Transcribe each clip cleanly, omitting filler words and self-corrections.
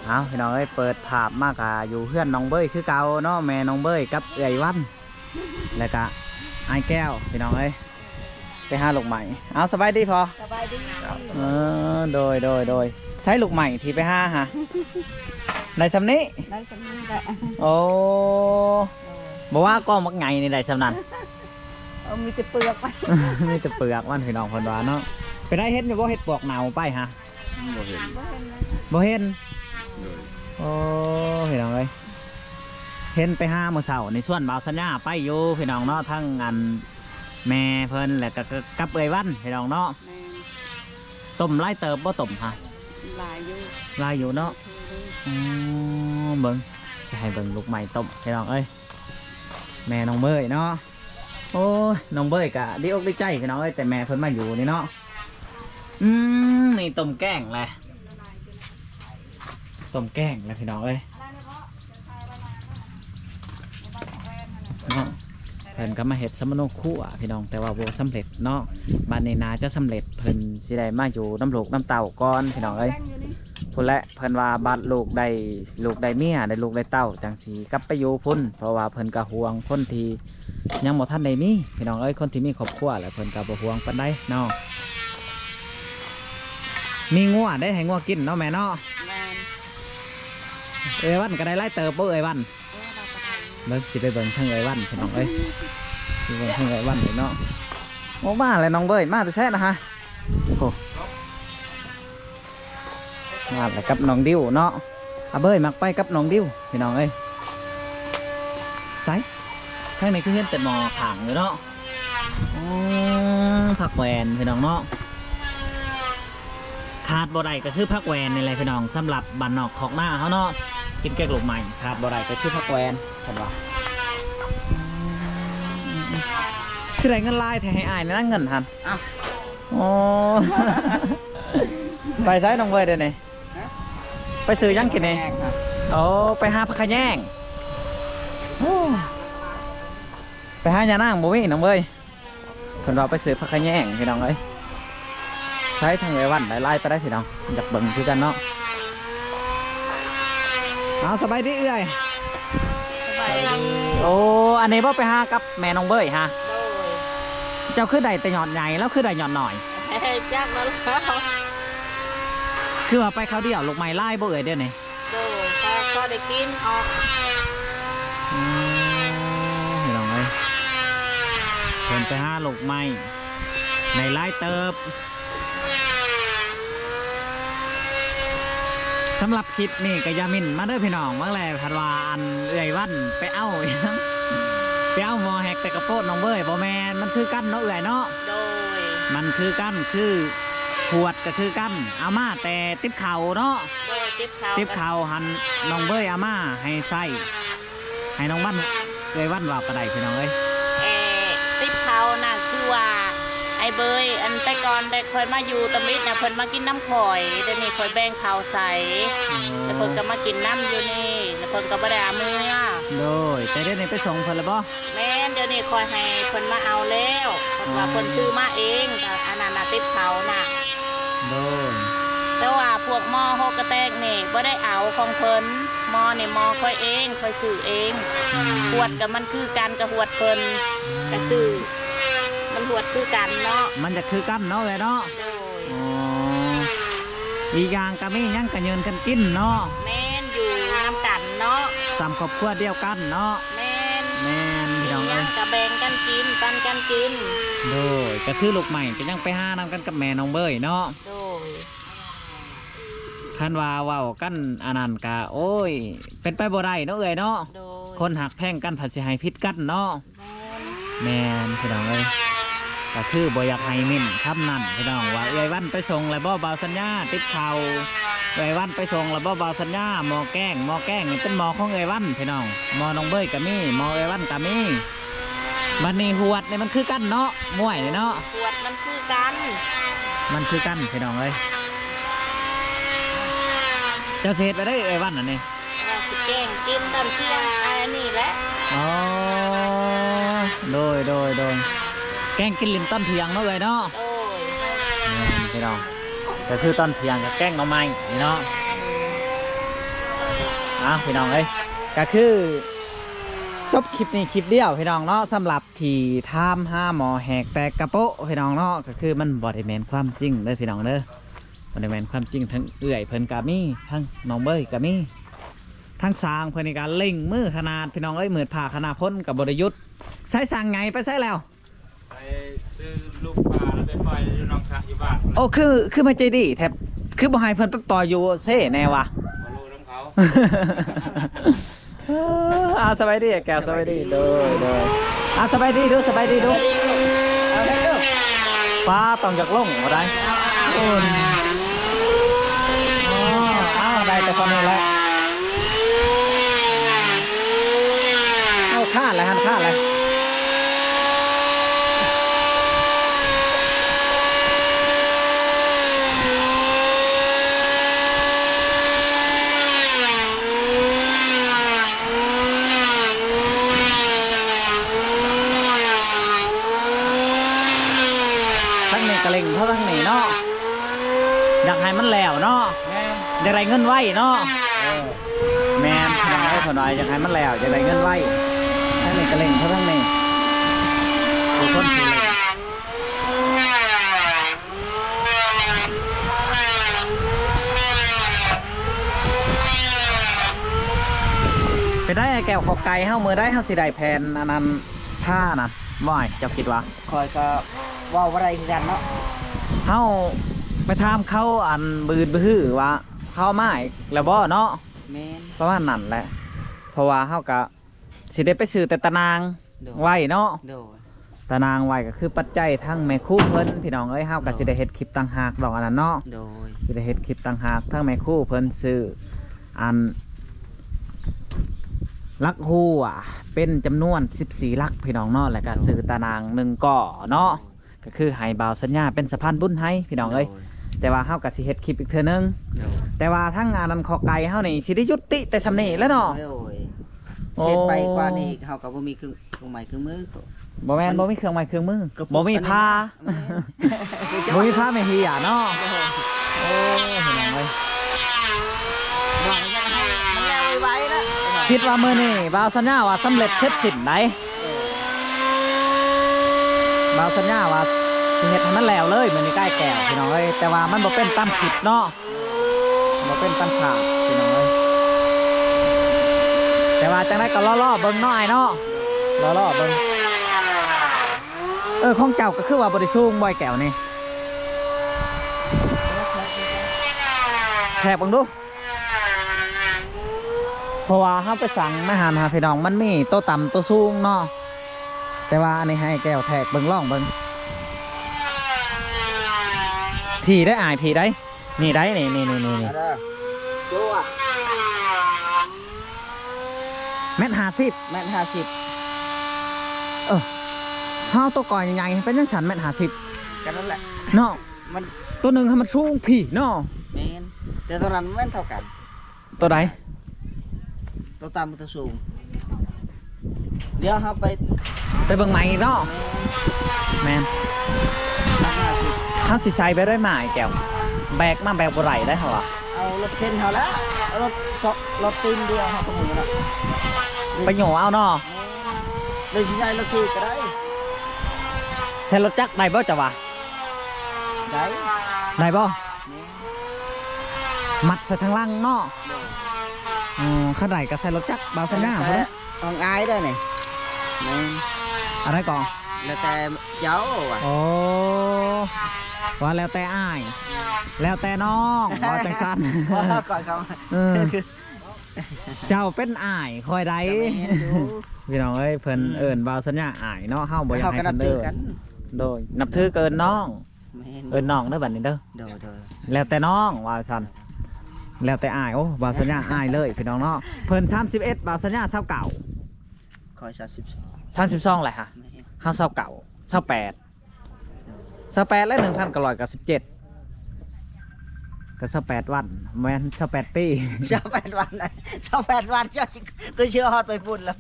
เอาพี่น้องเอ้ยเปิดภาพมากอะอยู่เพื่อนน้องเบ้ยคือเก่าเนาะแม่น้องเบ้ยกับเอื่อยวันแล้วก็ไอ้แก้วพี่น้องเอ้ยไปหาลูกใหม่เอาสบายดีพอสบายดีโดยใช้ลูกใหม่ที่ไปหาฮะในสำนี้ได้สำนักแหละโอ้บอกว่าก็มักไงในใดสำนันมีแต่เปลือกไป มีแต่เปลือกมันพี่น้องคนว่าเนาะไปได้เห็นอยู่ว่าเห็ดปลอกหนาวไปฮะบ่เห็นโอ้พี่น้องเลยเห็นไปห้ามื้อเช้าในส่วนบ่าวสัญญาไปอยู่พี่น้องเนาะทั้งงานแม่เพิ่นและก็กับเอ้ยวันพี่น้องเนาะต้มไล่เติบบ่ต้มฮะลายอยู่เนาะเบิ่งจะให้เบิ่งลูกใหม่ต้มพี่น้องเอ้ยแม่น้องเบ้ยเนาะโอ้ยน้องเบ้ยกะดีอกดีใจพี่น้องเอ้ยแต่แม่เพิ่นมาอยู่นี่เนาะนี่ต้มแกงแหละต้มแกงแล้วพี่น้องเอ้ยเนาะเพิ่นก็มาเฮ็ดสมโนครัวพี่น้องแต่ว่าบ่สำเร็จเนาะบ้านนี้นาจะสำเร็จเพิ่นสิได้มาอยู่น้ำลูกน้ำเต่าก่อนพี่น้องเอ้ยพุ่นแหละเพิ่นว่าบัดลูกได้เมียได้ลูกได้เต้าจังสีกลับไปอยู่พุ่นเพราะว่าเพิ่นก็ห่วงคนที่ยังบ่ทันได้มีพี่น้องเอ้ยคนที่มีครอบครัวแล้วเพิ่นก็บ่ห่วงปานใดเนาะมีงัวได้ให้งัวกินเนาะแม่เนาะเอ้ยวันก็ได้ไล่เติบบ่เอ้ยวันเบิ่งสิไปเบิ่งทางเอ้ยวันพี่น้องเอ้ยสิเบิ่งทางเอ้ยวันนี่เนาะโอ้มาเลยน้องเบ้ยมาแต่แท้นะฮะโอ้มาแล้วกับน้องดิวเนาะอาเบ้ยมักไปกับน้องดิวพี่น้องเอ้ยใส่ข้างในคือเห็นแต่หมอขังอยู่เนาะผักแหวนพี่น้องเนาะขาดบ่ได้ก็คือผักแวนนี่แหละพี่น้องสำหรับบ้านนอกของหน้าเขาเนาะกินแกงลูกใหม่ขาดบ่ได้ก็คือผักแวนเห็นป่ะคือได้เงินลายแทนให้อายนั่งเงินทันโอ้ไปใช้น้องเว้ยเดี๋ยวนี้ไปซื้อยังกินนี่โอ้ไปหาผักขะแยงไปหายานั่งบ่มีน้องเว้ยเพิ่นเราไปซื้อผักขะแยงพี่น้องเอ้ยใช้ทางเอวันไล่ไปได้พี่น้องอยากเบิ่งคือกันเนาะเอาสบายดีเอื้อยโอ้อันนี้บ่ไปหากับแม่น้องเบ้ยฮะเจ้าคือใดแต่หย่อนใหญ่แล้วคือใดหย่อนหน่อยจักแล้วคือว่าไปเขาเดียวลูกไม้ไล่บ่เอ่ยเดี๋ยวนี้ก็ได้กินออกพี่น้องเอ้ยเพิ่นไปหาลูกไม้ในไล่เติบสำหรับคลิปนี่ก็ยามินมาเด้อพี่น้องเมื่อไรพัดวาอันเอื่อยวันไปเอาหมอแหกแต่กระโปดน้องเบ้ยบ่แมนมันคือกันเนาะเอื่อยเนาะโดยมันคือกันคือขวดก็คือกันอาม่าแต่ติบเข่าเนาะติบเข่าหันน้องเบ้ยอาม่าให้ใส่ให้น้องบ้านเอื่อยวันว่ากระไดพี่น้องเอ้ยติบเข่าน่ะคือว่าไอ้เบยอันแต่ก่อนได้คอยมาอยู่ตะมิดนะเพิ่นมากินน้ำข่อยเดี๋ยวนี้คอยแบ่งข่าวใสแล้วเพิ่นก็มากินน้ำอยู่นี่แล้วเพิ่นก็บ่ได้เอามือโดยแต่เดี๋ยวนี้ไปส่งเพิ่นแล้วบ่แม่นเดี๋ยวนี้คอยให้เพิ่นมาเอาแล้วเพราะว่าเพิ่นซื้อมาเองอันนั้นน่ะติดเขาน่ะโดยแต่ว่าพวกหม้อโฮกระแตกนี่บ่ได้เอาของเพิ่นหม้อนี่หม้อค่อยเองค่อยซื้อเองขวดกับมันคือกันกับขวดเพิ่นก็ซื้อมันหวดคือกันเนาะมันจะคือกันเนาะเลยเนาะอีกอย่างก็มียังกันยืนกันกินเนาะแม่นอยู่น้ำกันเนาะสามครอบครัวเดียวกันเนาะแม่นพี่น้องเอ้ยกระแบ่งกันกินปันกันกินโดยก็คือลูกใหม่ก็ยังไปหานำกันกับแม่น้องเบ้ยเนาะโดยคันว่าว้ากันอันนั้นกะโอ้ยเป็นไปบ่ได้เนาะเอ้ยเนาะคนหักแพ่งกันผัดเสียหายพิษกันเนาะแม่พี่น้องเอ้ยก็คือบ่อยากให้มินคำนั่นพี่น้องว่าเอ้ยวันไปส่งแล้วบ่เบาสัญญาติดเข่าเอ้ยวันไปส่งแล้วบ่เบาสัญญาหมอแกงนี่เป็นหมอของเอ้ยวันพี่น้องหมอน้องเบ้ยก็มีหมอเอ้ยวันก็มีมันนี่หวดนี่มันคือกันเนาะมวยเนาะหวดมันคือกันพี่น้องเอ้ยเจ้าเศษไปได้เอ้ยวันอันนี้แกงกินตอนเที่ยงอันนี้แหละอ๋อโดยแกงกินลิ้นต้นเทียงเนาะเลยเนาะพี่น้องแต่คือต้นเทียงกับแกงหน่อไม้เนาะ พี่น้องเอ้ยก็คือจบคลิปนี้คลิปเดียวพี่น้องเนาะสำหรับที่ทามห้าหมอแหกแตกกระโปะพี่น้องเนาะก็คือมันบอดี้แมนความจริงเลยพี่น้องเด้อบอดี้แมนความจริงทั้งเอื่อยเพิ่นกามีทั้งน้องเบยกามีทั้งสร้างเพิ่นในการเล่งมือขนาดพี่น้องเอ้ยเหมือนผ่าขนาดพ้นกับบริยุทธ์ใช้สั่งไงไปใช้แล้วไปซื้อลูกปลาแล้วไปปล่อยอยู่น้องสระอยู่บ้านโอ้คือมาใจดีแทบคือบ่ให้เพิ่นไปปล่อยอยู่เซ่แน่วะ มาลูกน้ำเขา สบายดีแกสบายดีโดยสบายดีดูสบายดีดูเอาได้ดูป้าต้องจากล่งมาได้ได้แต่คนนี้แหละเอาฆ่าอะไรฮันฆ่าอะไรกระเล่งเพราะทั้งนี้เนาะอยากให้มันแล้วเนาะอยากได้เงินไว้เนาะแม่อยากให้คนน้อยอยากให้มันแล้วอยากได้เงินไว้ทั้งนี้กระเล่งเพราะทั้งนี้ผู้คนสีเล่งไปได้แก้วขอไก่เฮ้ามือได้เฮ้าสีได้แผ่นอันนั้นผ้านะบ่อยเจ้าคิดว่าคอยก็ว่าอะไรกันเนาะเฮาไปถามเขาอันบืนบื้อว่าเขามาอีกแล้วบ่เนาะแม่นเพราะว่านั่นแหละเพราะว่าเฮาก็สิได้ไปซื้อแต่ตะนางไว้เนาะตะนางไว้ก็คือปัจจัยทั้งแม่คู่เพิ่นพี่น้องเอ้ยเฮาก็สิได้เฮ็ดคลิปต่างหากดอกอันนั้นเนาะสิได้เฮ็ดคลิปต่างหากทั้งแม่คู่เพิ่นซื้ออันลักฮู้เป็นจำนวน14ลักพี่น้องเนาะแล้วก็ซื้อตะนาง1ก่อเนาะก็คือให้บ่าวสัญญาเป็นสะพานบุญให้พี่น้องเอ้ยแต่ว่าเฮาก็สิเฮ็ดคลิปอีกเทื่อนึงแต่ว่าทั้งงานนั้นขอไก่เฮานี่สิได้ยุติแต่สำนี้แล้วเนาะเฮ็ดไปกว่านี้เฮาก็บ่มีเครื่องไม้เครื่องมือบ่แม่นบ่มีเครื่องไม้เครื่องมือบ่มีผ้าบ่มีผ้าไม่เหี่ยเนาะโอ้พี่น้องเอ้ยบอกให้มันแล้วไว้ๆนะคิดว่ามื้อนี้บ่าวสัญญาว่าสำเร็จเสร็จสิ้นได้บ่าวสัญญาว่าสิเฮ็ดให้มันแล้วเลยมื้อนี้ใกล้แก้วพี่น้องเอ้ยแต่ว่ามันบ่เป็นตามคลิปเนาะบ่เป็นตามข่าวพี่น้องเอ้ยแต่ว่าจังได๋ก็รอๆเบิ่งหน่อยเนาะรอๆเบิ่งของเจ้าก็คือว่าบ่ได้สูงบ่อยแก้วนี่แทกเบิ่งดูเพราะว่าเฮาไปสั่งมาหาพี่น้องมันมีโตต่ำโตสูงเนาะแต่ว่าอันนี้ให้แก้วแทกเบิ่งล่องเบิ่งผีได้อายผีได้นี่ได้นี่แมท50เฮาตัวก่อนใหญ่ๆเป็นจังซั่นแมท50กันนั่นแหละเนาะมันตัวนึงให้มันสูงผีเนาะแม่นแต่ตัวนั้นมันเท่ากันตัวใดตัวต่ำตัวสูงเดี๋ยวครับไปเบิ่งใหม่เนาะแมนเขาสิใช้ไปด้วยไม้แก้วแบกมาแบกบ่ไหลได้เหรอเอารถเข็นเขาแล้วรถตีนเดียวเขาก็มีแล้วไปโหเอาเนาะเลยใช้รถขี่ก็ได้ใช้รถจักรได้บ่จ้ะวะได้บ่มัดใส่ทางล่างเนาะข้าใดก็ใส่รถจักรบ่าวสัญญาเขาของอายได้ไหนอะไรก่อนแล้วแต่เจ้าโอ้ว่าแล้วแต่อ้ายแล้วแต่น้องว่าจังสันก่อนเขาเจ้าเป็นอ้ายคอยใดพี่น้องเอ้ยเพิ่นเอิ้นบ่าวสัญญาอ้ายเนาะเฮาบ่อยากให้เพิ่นเด้อโดยนับถือเกินน้องเอิ้นน้องเด้อบัดนี้เด้อแล้วแต่น้องว่าซั่นแล้วแต่อ้ายโอ้บ่าวสัญญาอ้ายเลยพี่น้องเนาะเพิ่น31บ่าวสัญญา29คอย32แหละฮะเฮา28และ1,917ก็28วันแม่น28ปี28วันไหน28วันเจ้าก็เชื่อฮอดไปพุ่นแล้ว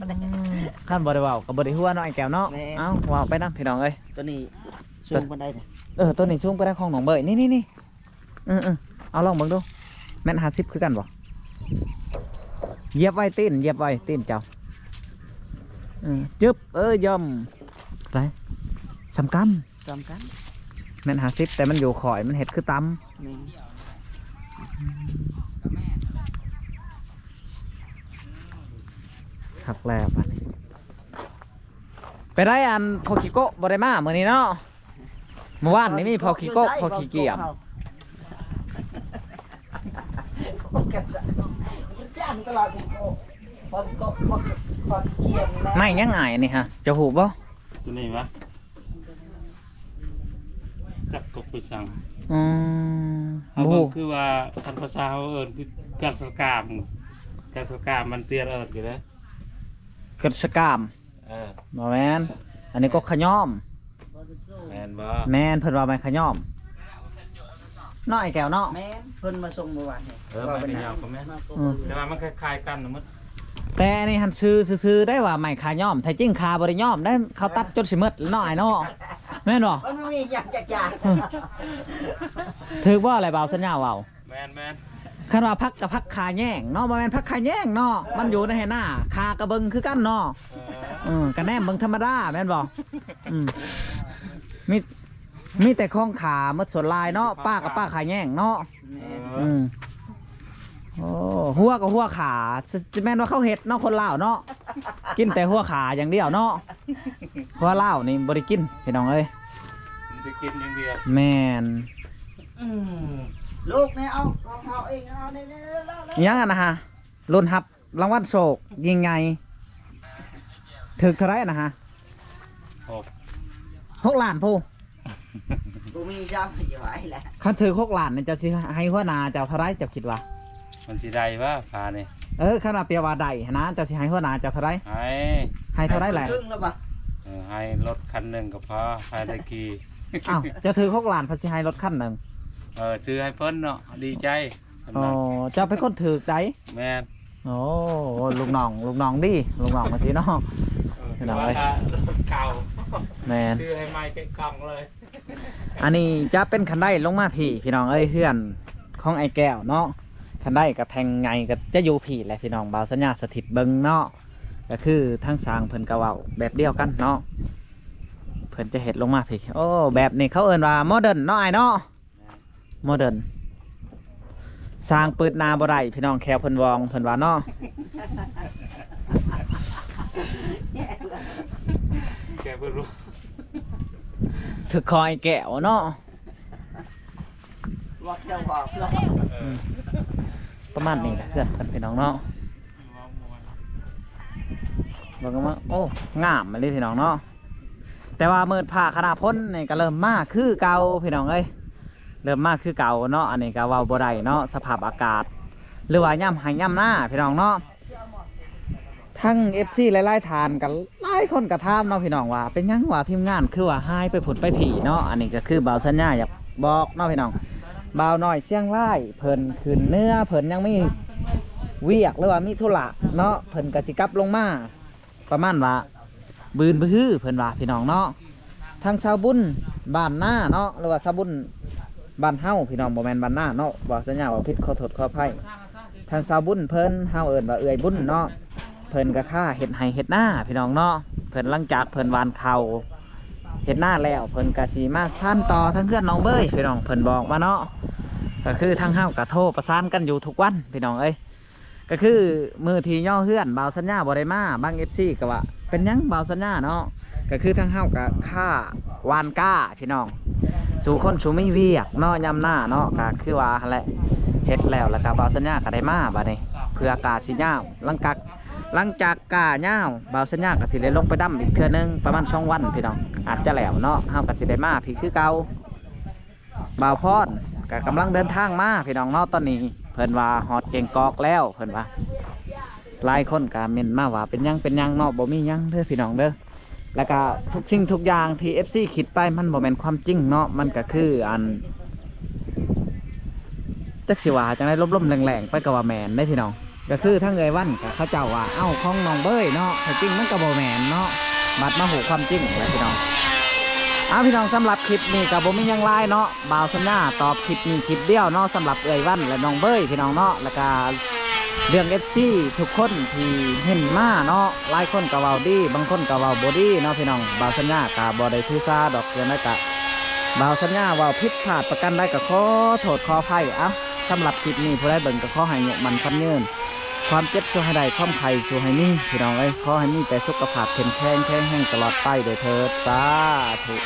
คันบ่ได้เว้าก็บ่ได้ฮู้เนาะไอ้แก้วเนาะเอ้าเว้าไปนำพี่น้องเอ้ยตัวนี้สูงปานใดตัวนี้สูงไปได้ของหนองเบยนี่เอาลองเบิ่งดูแม่น50คือกันบ่ เหยียบไว้ตีนเหยียบไว้ตีนเจ้าจึ๊บย่อมไรสำคัญ จำกัน แม่น50แต่มันอยู่ข่อยมันเห็ดคือต นี่ ำหักแลบไปได้อันพอคิโกะบ่ได้มาเมื่อนี้เนาะเมื่อวานนี้มีพอคิโกะพอคิเกียม โอ้กันจ้ะจ้างตลอดสิโอ้พอเกียมนะ ไม่ยังไงนี่ฮะจะหูบ่ ตัวนี้วะจับกบไปสั่ง อืม เขา บู ก็คือว่าทันภาษาเขาเอิญคือการสกามมันเตียนเอิญอยู่แล้ว กระสกาม บ่แมนอันนี้ก็ขย่อม แมนบ่ แมนเพิ่นว่าไม่ขย่อมน้อยแก้วเนาะ แม่นเพิ่นมาส่งเมื่อวานนี่ ไม่เป็นยาวก็แม่น อืม แต่ว่ามันคล้ายๆกันนะมั้ง แต่อันนี้หันซื้อได้ว่าไม่ขาย่อมแท้จริงขาบ่ได้ย่อมได้เขาตัดจนสิหมดแล้วน้อยเนาะแม่นบ่ มันไม่มีอยากจัก ถือว่าอะไรเบาสัญญาเว้า แมน คันว่าพักกับพักขาแย่งเนาะบ่แม่นพักขาแย่งเนาะมันอยู่ในหน้าขากระเบิงคือกันเนาะกระแนมเบิงธรรมดาแม่นบ่อืมมีแต่ข้องขาหมดส่วนลายเนาะป้ากับป้าขาแย่งเนาะโอ้หัวกับหัวขาจะแม่นว่าเขาเห็ดเนาะคนลาวเนาะกินแต่หัวขาอย่างเดียวเนาะหัวลาวนี่บ่ได้กินพี่น้องเอ้ย มันจะกินอย่างเดียว แม่น ลูกเนี่ยเอาเองเอาเนี่ย ยังอะนะฮะรุ่นหับรางวัลโศกยิงไงถึกเท่าไรนะฮะ 6 ล้านผู้ กูมีซ้ำอยู่ไว้แหละ คันถือ6 ล้านนี่จะสิให้หัวหน้าเจ้าเท่าไรเจ้าคิดว่า มันสิได้ว่าพานี่ คันว่าเปียว่าใดนะเจ้าสิให้หัวหน้าเจ้าเท่าไร ให้เท่าไรแหละ ครึ่งแล้วปะ ให้รถคันหนึ่งก็พอพายตะกี้ อ้าวเจะถือ6 ล้านเพอสิให้รถคันหนึ่ง ซื้อให้เพิ่นเนาะดีใจ โอ้เจ้าเป็นคนถือใจ แม่น โอ้ลูกน้องดิลูกน้องมาสิเนาะ เก่า แมน ซื้อให้ไม้เป็นกล่องเลย อันนี้จะเป็นคันได้ลงมาพี่น้องเอ้ยเพื่อนของไอ้แก้วเนาะคันได้กับแทงไงก็จะอยู่พี่แหละพี่น้องบ่าวสัญญาสถิตเบิงเนาะก็คือทั้งสร้างเพิ่นกะเว้าแบบเดียวกันเนาะเพิ่นจะเห็ดลงมาพี่โอ้แบบนี้เขาเอิ้นว่าโมเดิร์นเนาะไอ้เนาะโมเดิร์นสร้างปืดนาบ่ได้พี่น้องแควเพิ่นวองเพิ่นว่าเนาะ แกเพิ่นรู้ ถึกคอยแก้วเนาะ ว่าเที่ยวบอกแล้ว ประมาณนี้แหละเพื่อนเพิ่นพี่น้องเนาะบอกกันว่าโอ้งามมาเลยพี่น้องเนาะแต่ว่าเมื่อผ่าคณะพ้นนี่ก็เริ่มมากคือเก่าพี่น้องเอ้ยเริ่มมากคือเก่าเนาะอันนี้ก็เว้าบ่ได้เนาะสภาพอากาศหรือว่าย่ำให้ย่ำหน้าพี่น้องเนาะทั้ง FC หลายๆทานกันหลายคนกระทำเนาะพี่น้องว่าเป็นหยังว่าทีมงานคือว่าหายไปผุดไปผีเนาะอันนี้ก็คือบ่าวสัญญาอยากบอกเนาะพี่น้องบ่าวน้อยเสียงไล่เพิ่นขึ้นเนื้อเพิ่นยังไม่เวียกหรือว่ามีธุระเนาะเพิ่นก็สิกลับลงมาประมาณว่าบืนบื้อเพิ่นว่าพี่น้องเนาะทางชาวบุญบ้านหน้าเนาะหรือว่าชาวบุญบ้านเฮาพี่น้องบ่แม่นบ้านหน้าเนาะบ่าวสัญญาว่าผิดขอโทษขออภัยทางชาวบุญเพิ่นเฮาเอิ้นว่าเอื้อยบุญเนาะเพิ่นก็ค่าเฮ็ดให้เฮ็ดหน้าพี่น้องเนาะเพิ่นหลังจากเพิ่นหวานข้าวเฮ็ดหน้าแล้วเพิ่นก็สิมาซ่านต่อทั้งเพื่อนน้องเบ้ยพี่น้องเพิ่นบอกมาเนาะก็คือทางเฮาก็โทรประสานกันอยู่ทุกวันพี่น้องเอ้ยก็คือมือที่ย่อเฮือนบ่าวสัญญาบ่ได้มาบาง FC ก็ว่าเป็นหยังบ่าวสัญญาเนาะก็คือทางเฮาก็ค่าวานก้าพี่น้องสู่คนสู่มีเวียกเนาะยามหน้าเนาะก็คือว่าหั่นแหละเฮ็ดแล้วแล้วก็บ่าวสัญญาก็ได้มาบัดนี้เพื่ออากาศสิยาวหลังจากกาย่าวบ่าวสัญญาก็สิได้ลงไปดำอีกเทื่อนึงประมาณ2 วันพี่น้องอาจจะแล้วเนาะเฮาก็สิได้มาพี่คือเก่าบ่าวพรก็กำลังเดินทางมาพี่น้องเนาะตอนนี้เพิ่นว่าฮอดเก่งกอกแล้วเพิ่นว่าหลายคนก็เม่นมาว่าเป็นหยังเนาะบ่มีหยังเด้อพี่น้องเด้อแล้วก็ทุกสิ่งทุกอย่างที่ FC คิดไปมันบ่แม่นความจริงเนาะมันก็คืออันจักสิว่าจังได๋ล้มๆแรงๆไปก็ว่าแม่นเด้พี่น้องก็คือทั้งเอ่ยวันกับเขาเจ้าว่าเอ้าของน้องเบ้ยเนาะแต่จริงมันก็บ่แม่นเนาะบัดมาหูความจริงเลยพี่น้องพี่น้องสำหรับคลิปนี้กับบ่มีหยังหลายเนาะบ่าวสัญญาตอบคลิปนี้คลิปเดียวเนาะสำหรับเอ่ยวันและน้องเบ้ยพี่น้องเนาะแล้วก็ เรื่อง FC ทุกคนที่เห็นมาเนาะหลายคนก็เว้าดีบางคนก็เว้าบ่ดีเนาะพี่น้องบ่าวสัญญาก็บ่ได้ถือสาดอกอย่างนั้นก็บ่าวสัญญาเว้าผิดพลาดประกันได้ก็ขอโทษขออภัยเอ้าสำหรับคลิปนี้ผู้ใดเบิ่งก็ขอให้ยกมันคันยืนความเจ็บสู้ให้ได้ความไข่สู้ให้มีพี่น้องเอ้ยขอให้มีแต่สุขภาพแข็งแรงแข็งแรงตลอดไปเด้อเถิดสาธุ